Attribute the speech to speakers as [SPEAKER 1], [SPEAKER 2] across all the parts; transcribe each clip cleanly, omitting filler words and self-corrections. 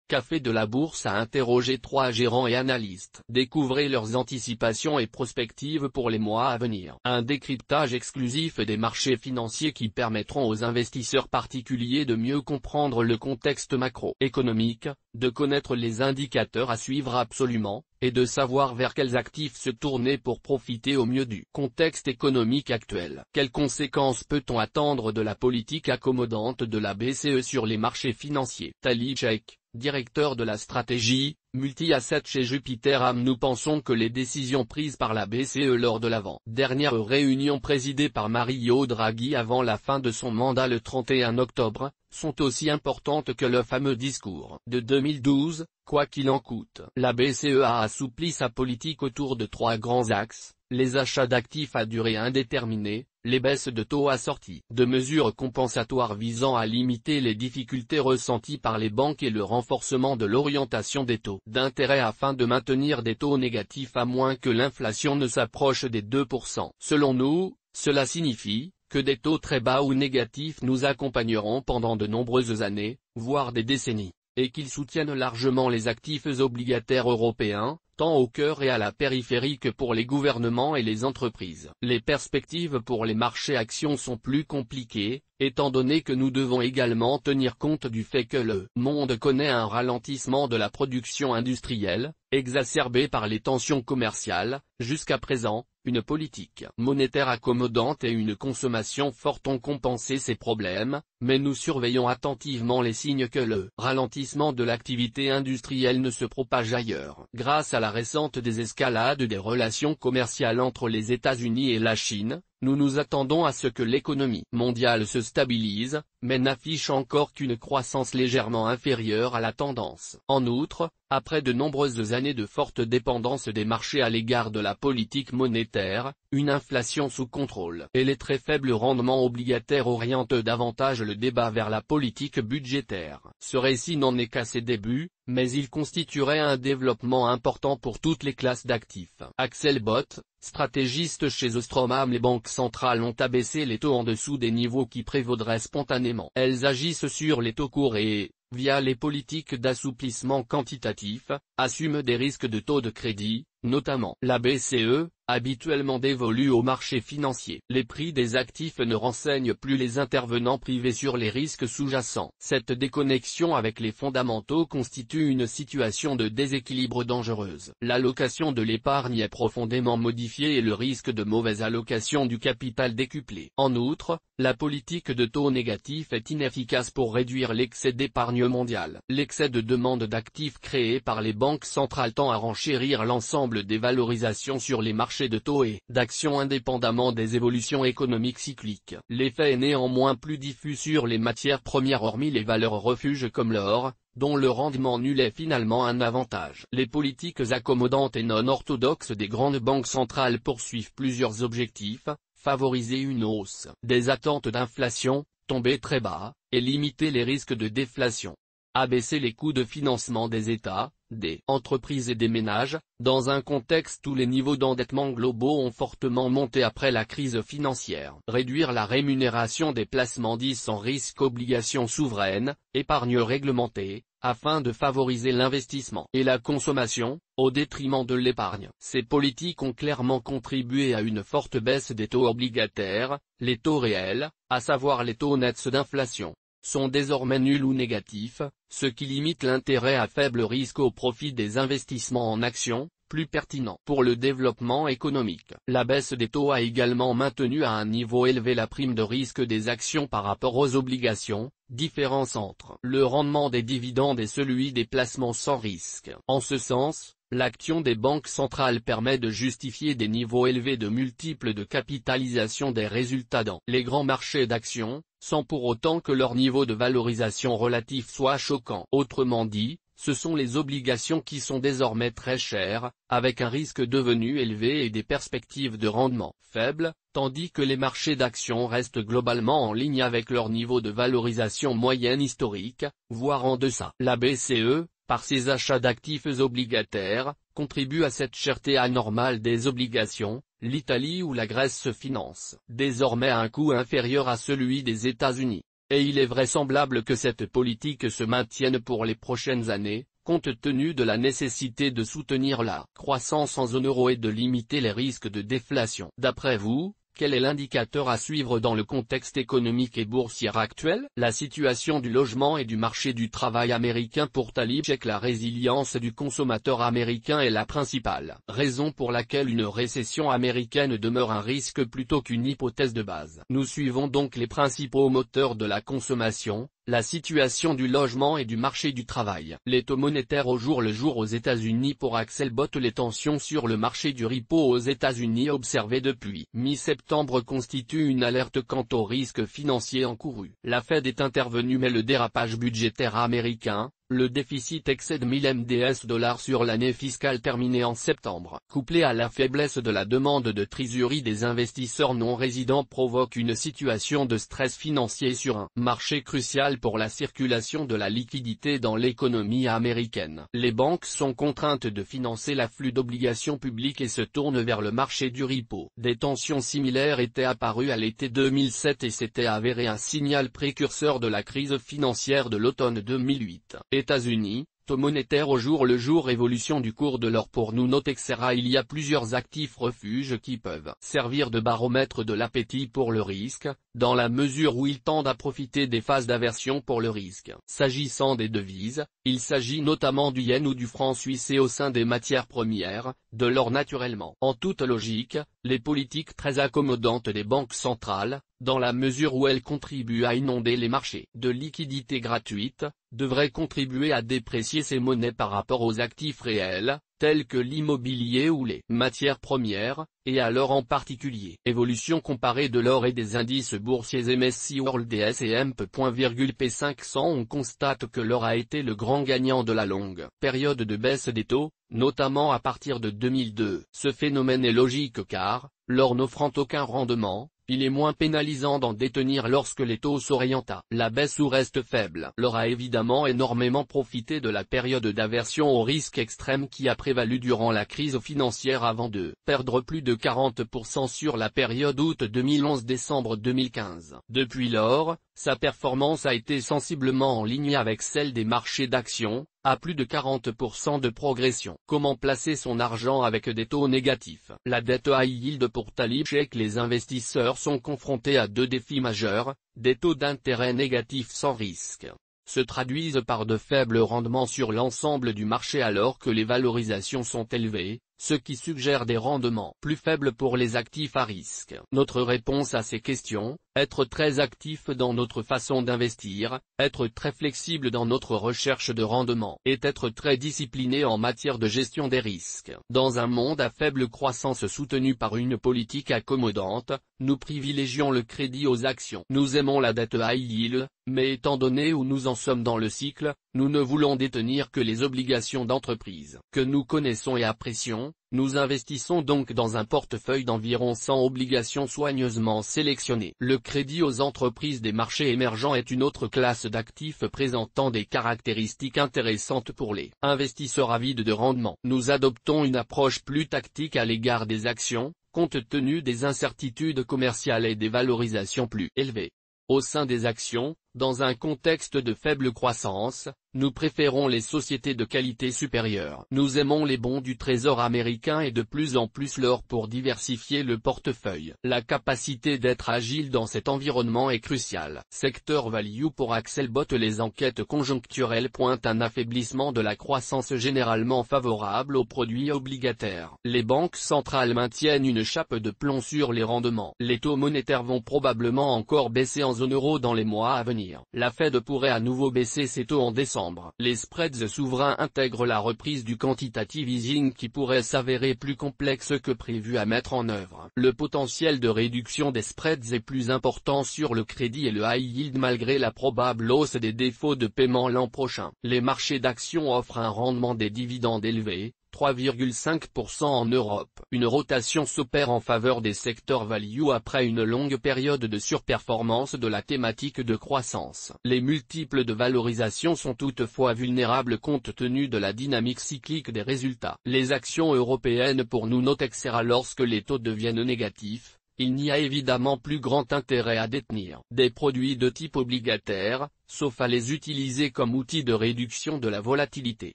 [SPEAKER 1] Café de la Bourse a interrogé 3 gérants et analystes. Découvrez leurs anticipations et prospectives pour les mois à venir. Un décryptage exclusif des marchés financiers qui permettront aux investisseurs particuliers de mieux comprendre le contexte macroéconomique, de connaître les indicateurs à suivre absolument, et de savoir vers quels actifs se tourner pour profiter au mieux du contexte économique actuel. Quelles conséquences peut-on attendre de la politique accommodante de la BCE sur les marchés financiers? Tali Chek, directeur de la stratégie, multi-asset chez Jupiter Am. Nous pensons que les décisions prises par la BCE lors de l'avant-dernière réunion présidée par Mario Draghi avant la fin de son mandat le 31 octobre, sont aussi importantes que le fameux discours de 2012, quoi qu'il en coûte. La BCE a assoupli sa politique autour de 3 grands axes: les achats d'actifs à durée indéterminée, les baisses de taux assorties de mesures compensatoires visant à limiter les difficultés ressenties par les banques et le renforcement de l'orientation des taux d'intérêt afin de maintenir des taux négatifs à moins que l'inflation ne s'approche des 2%. Selon nous, cela signifie que des taux très bas ou négatifs nous accompagneront pendant de nombreuses années, voire des décennies, et qu'ils soutiennent largement les actifs obligataires européens, tant au cœur et à la périphérie que pour les gouvernements et les entreprises. Les perspectives pour les marchés actions sont plus compliquées, étant donné que nous devons également tenir compte du fait que le monde connaît un ralentissement de la production industrielle, exacerbé par les tensions commerciales. Jusqu'à présent, une politique monétaire accommodante et une consommation forte ont compensé ces problèmes, mais nous surveillons attentivement les signes que le ralentissement de l'activité industrielle ne se propage ailleurs. Grâce à la récente désescalade des relations commerciales entre les États-Unis et la Chine, nous nous attendons à ce que l'économie mondiale se stabilise, mais n'affiche encore qu'une croissance légèrement inférieure à la tendance. En outre, après de nombreuses années de forte dépendance des marchés à l'égard de la politique monétaire, une inflation sous contrôle et les très faibles rendements obligataires orientent davantage le débat vers la politique budgétaire. Ce récit n'en est qu'à ses débuts, mais il constituerait un développement important pour toutes les classes d'actifs. Axel Bott, stratégiste chez Ostromam. Les banques centrales ont abaissé les taux en dessous des niveaux qui prévaudraient spontanément. Elles agissent sur les taux courts et, via les politiques d'assouplissement quantitatif, assument des risques de taux de crédit, notamment. La BCE, habituellement dévolue aux marchés financiers. Les prix des actifs ne renseignent plus les intervenants privés sur les risques sous-jacents. Cette déconnexion avec les fondamentaux constitue une situation de déséquilibre dangereuse. L'allocation de l'épargne est profondément modifiée et le risque de mauvaise allocation du capital décuplé. En outre, la politique de taux négatif est inefficace pour réduire l'excès d'épargne mondiale. L'excès de demande d'actifs créé par les banques centrales tend à renchérir l'ensemble des valorisations sur les marchés de taux et d'actions indépendamment des évolutions économiques cycliques. L'effet est néanmoins plus diffus sur les matières premières hormis les valeurs refuges comme l'or, dont le rendement nul est finalement un avantage. Les politiques accommodantes et non orthodoxes des grandes banques centrales poursuivent plusieurs objectifs: favoriser une hausse des attentes d'inflation, tomber très bas, et limiter les risques de déflation. Abaisser les coûts de financement des États, des entreprises et des ménages, dans un contexte où les niveaux d'endettement globaux ont fortement monté après la crise financière. Réduire la rémunération des placements dits sans risque, obligations souveraines, épargne réglementée, afin de favoriser l'investissement et la consommation, au détriment de l'épargne. Ces politiques ont clairement contribué à une forte baisse des taux obligataires. Les taux réels, à savoir les taux nets d'inflation, sont désormais nuls ou négatifs, ce qui limite l'intérêt à faible risque au profit des investissements en actions, plus pertinents pour le développement économique. La baisse des taux a également maintenu à un niveau élevé la prime de risque des actions par rapport aux obligations, différence entre le rendement des dividendes et celui des placements sans risque. En ce sens, l'action des banques centrales permet de justifier des niveaux élevés de multiples de capitalisation des résultats dans les grands marchés d'actions, sans pour autant que leur niveau de valorisation relatif soit choquant. Autrement dit, ce sont les obligations qui sont désormais très chères, avec un risque devenu élevé et des perspectives de rendement faibles, tandis que les marchés d'actions restent globalement en ligne avec leur niveau de valorisation moyenne historique, voire en deçà. La BCE, par ses achats d'actifs obligataires, contribue à cette cherté anormale des obligations. L'Italie ou la Grèce se financent désormais à un coût inférieur à celui des États-Unis. et il est vraisemblable que cette politique se maintienne pour les prochaines années, compte tenu de la nécessité de soutenir la croissance en zone euro et de limiter les risques de déflation. D'après vous, quel est l'indicateur à suivre dans le contexte économique et boursier actuel? La situation du logement et du marché du travail américain. Pour Taleb Sheikh, la résilience du consommateur américain est la principale raison pour laquelle une récession américaine demeure un risque plutôt qu'une hypothèse de base. Nous suivons donc les principaux moteurs de la consommation, la situation du logement et du marché du travail. Les taux monétaires au jour le jour aux États-Unis. Pour Axel Bott, les tensions sur le marché du repo aux États-Unis observées depuis mi-septembre constituent une alerte quant au risque financier encouru. La Fed est intervenue mais le dérapage budgétaire américain, le déficit excède 1000 MDS$ sur l'année fiscale terminée en septembre, couplé à la faiblesse de la demande de trésorerie des investisseurs non résidents, provoque une situation de stress financier sur un marché crucial pour la circulation de la liquidité dans l'économie américaine. Les banques sont contraintes de financer l'afflux d'obligations publiques et se tournent vers le marché du repo. Des tensions similaires étaient apparues à l'été 2007 et s'étaient avérées un signal précurseur de la crise financière de l'automne 2008. États-Unis, taux monétaire au jour le jour. Évolution du cours de l'or. Pour nous etc. Il y a plusieurs actifs refuges qui peuvent servir de baromètre de l'appétit pour le risque, dans la mesure où ils tendent à profiter des phases d'aversion pour le risque. S'agissant des devises, il s'agit notamment du yen ou du franc suisse et au sein des matières premières, de l'or naturellement. En toute logique, les politiques très accommodantes des banques centrales, dans la mesure où elles contribuent à inonder les marchés de liquidités gratuites, devraient contribuer à déprécier ces monnaies par rapport aux actifs réels, tels que l'immobilier ou les matières premières, et à l'or en particulier. Évolution comparée de l'or et des indices boursiers MSCI World et S&P. P500. On constate que l'or a été le grand gagnant de la longue période de baisse des taux, notamment à partir de 2002. Ce phénomène est logique car, l'or n'offrant aucun rendement, il est moins pénalisant d'en détenir lorsque les taux s'orientent à la baisse ou restent faibles. L'or a évidemment énormément profité de la période d'aversion au risque extrême qui a prévalu durant la crise financière avant de perdre plus de 40% sur la période août 2011-décembre 2015. Depuis lors, sa performance a été sensiblement en ligne avec celle des marchés d'actions, à plus de 40% de progression. Comment placer son argent avec des taux négatifs? La dette high yield. Pour Taleb Sheikh, les investisseurs sont confrontés à deux défis majeurs, des taux d'intérêt négatifs sans risque se traduisent par de faibles rendements sur l'ensemble du marché alors que les valorisations sont élevées, ce qui suggère des rendements plus faibles pour les actifs à risque. Notre réponse à ces questions, être très actif dans notre façon d'investir, être très flexible dans notre recherche de rendement, et être très discipliné en matière de gestion des risques. Dans un monde à faible croissance soutenu par une politique accommodante, nous privilégions le crédit aux actions. Nous aimons la dette high yield, mais étant donné où nous en sommes dans le cycle, nous ne voulons détenir que les obligations d'entreprise que nous connaissons et apprécions. Nous investissons donc dans un portefeuille d'environ 100 obligations soigneusement sélectionnées. Le crédit aux entreprises des marchés émergents est une autre classe d'actifs présentant des caractéristiques intéressantes pour les investisseurs avides de rendement. Nous adoptons une approche plus tactique à l'égard des actions, compte tenu des incertitudes commerciales et des valorisations plus élevées. Au sein des actions, dans un contexte de faible croissance, nous préférons les sociétés de qualité supérieure. Nous aimons les bons du Trésor américain et de plus en plus l'or pour diversifier le portefeuille. La capacité d'être agile dans cet environnement est cruciale. Secteur value. Pour Axel Bott, les enquêtes conjoncturelles pointent un affaiblissement de la croissance généralement favorable aux produits obligataires. Les banques centrales maintiennent une chape de plomb sur les rendements. Les taux monétaires vont probablement encore baisser en zone euro dans les mois à venir. La Fed pourrait à nouveau baisser ses taux en décembre. Les spreads souverains intègrent la reprise du quantitative easing qui pourrait s'avérer plus complexe que prévu à mettre en œuvre. Le potentiel de réduction des spreads est plus important sur le crédit et le high yield malgré la probable hausse des défauts de paiement l'an prochain. Les marchés d'actions offrent un rendement des dividendes élevé, 3,5% en Europe. Une rotation s'opère en faveur des secteurs value après une longue période de surperformance de la thématique de croissance. Les multiples de valorisation sont toutefois vulnérables compte tenu de la dynamique cyclique des résultats. Les actions européennes. Pour nous etc. lorsque les taux deviennent négatifs, il n'y a évidemment plus grand intérêt à détenir des produits de type obligataire, sauf à les utiliser comme outil de réduction de la volatilité.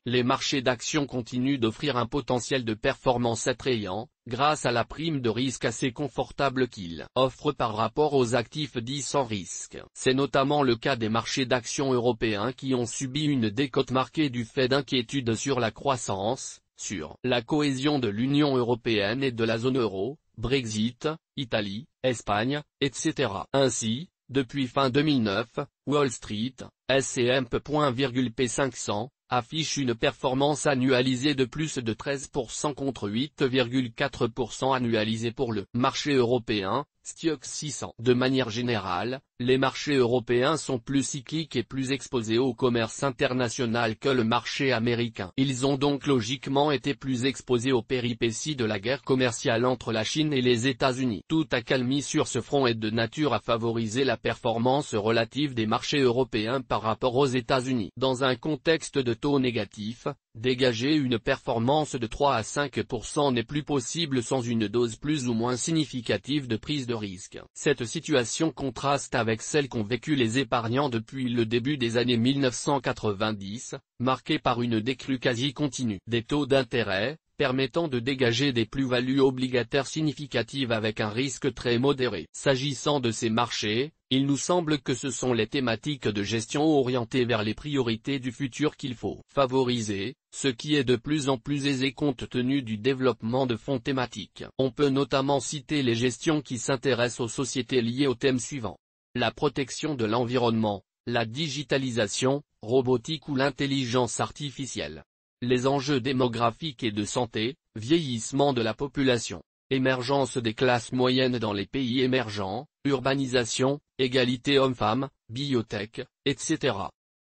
[SPEAKER 1] Les marchés d'actions continuent d'offrir un potentiel de performance attrayant, grâce à la prime de risque assez confortable qu'ils offrent par rapport aux actifs dits sans risque. C'est notamment le cas des marchés d'actions européens qui ont subi une décote marquée du fait d'inquiétudes sur la croissance, sur la cohésion de l'Union européenne et de la zone euro, Brexit, Italie, Espagne, etc. Ainsi, depuis fin 2009, Wall Street, S&P 500, affiche une performance annualisée de plus de 13% contre 8,4% annualisé pour le marché européen, Stoxx 600. De manière générale, les marchés européens sont plus cycliques et plus exposés au commerce international que le marché américain. Ils ont donc logiquement été plus exposés aux péripéties de la guerre commerciale entre la Chine et les États-Unis. Toute accalmie sur ce front est de nature à favoriser la performance relative des marchés européens par rapport aux États-Unis. Dans un contexte de taux négatifs, dégager une performance de 3 à 5% n'est plus possible sans une dose plus ou moins significative de prise de risque. Cette situation contraste avec celle qu'ont vécu les épargnants depuis le début des années 1990, marquée par une décrue quasi continue des taux d'intérêt, permettant de dégager des plus-values obligataires significatives avec un risque très modéré. S'agissant de ces marchés, il nous semble que ce sont les thématiques de gestion orientées vers les priorités du futur qu'il faut favoriser, ce qui est de plus en plus aisé compte tenu du développement de fonds thématiques. On peut notamment citer les gestions qui s'intéressent aux sociétés liées aux thèmes suivants: la protection de l'environnement, la digitalisation, robotique ou l'intelligence artificielle. Les enjeux démographiques et de santé, vieillissement de la population, émergence des classes moyennes dans les pays émergents, urbanisation, égalité hommes-femmes, biotech, etc.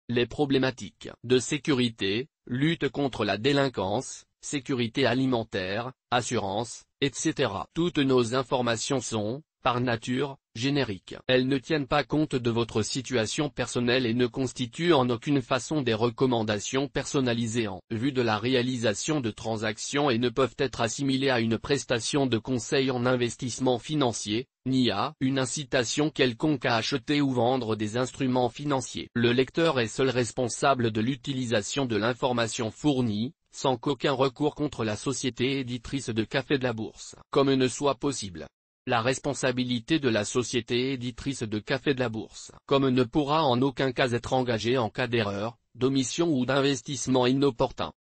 [SPEAKER 1] Les problématiques de sécurité, lutte contre la délinquance, sécurité alimentaire, assurance, etc. Toutes nos informations sont, par nature, génériques. Elles ne tiennent pas compte de votre situation personnelle et ne constituent en aucune façon des recommandations personnalisées en vue de la réalisation de transactions et ne peuvent être assimilées à une prestation de conseil en investissement financier, ni à une incitation quelconque à acheter ou vendre des instruments financiers. Le lecteur est seul responsable de l'utilisation de l'information fournie, sans qu'aucun recours contre la société éditrice de Café de la Bourse, comme ne soit possible. La responsabilité de la société éditrice de Café de la Bourse, comme ne pourra en aucun cas être engagée en cas d'erreur, d'omission ou d'investissement inopportun.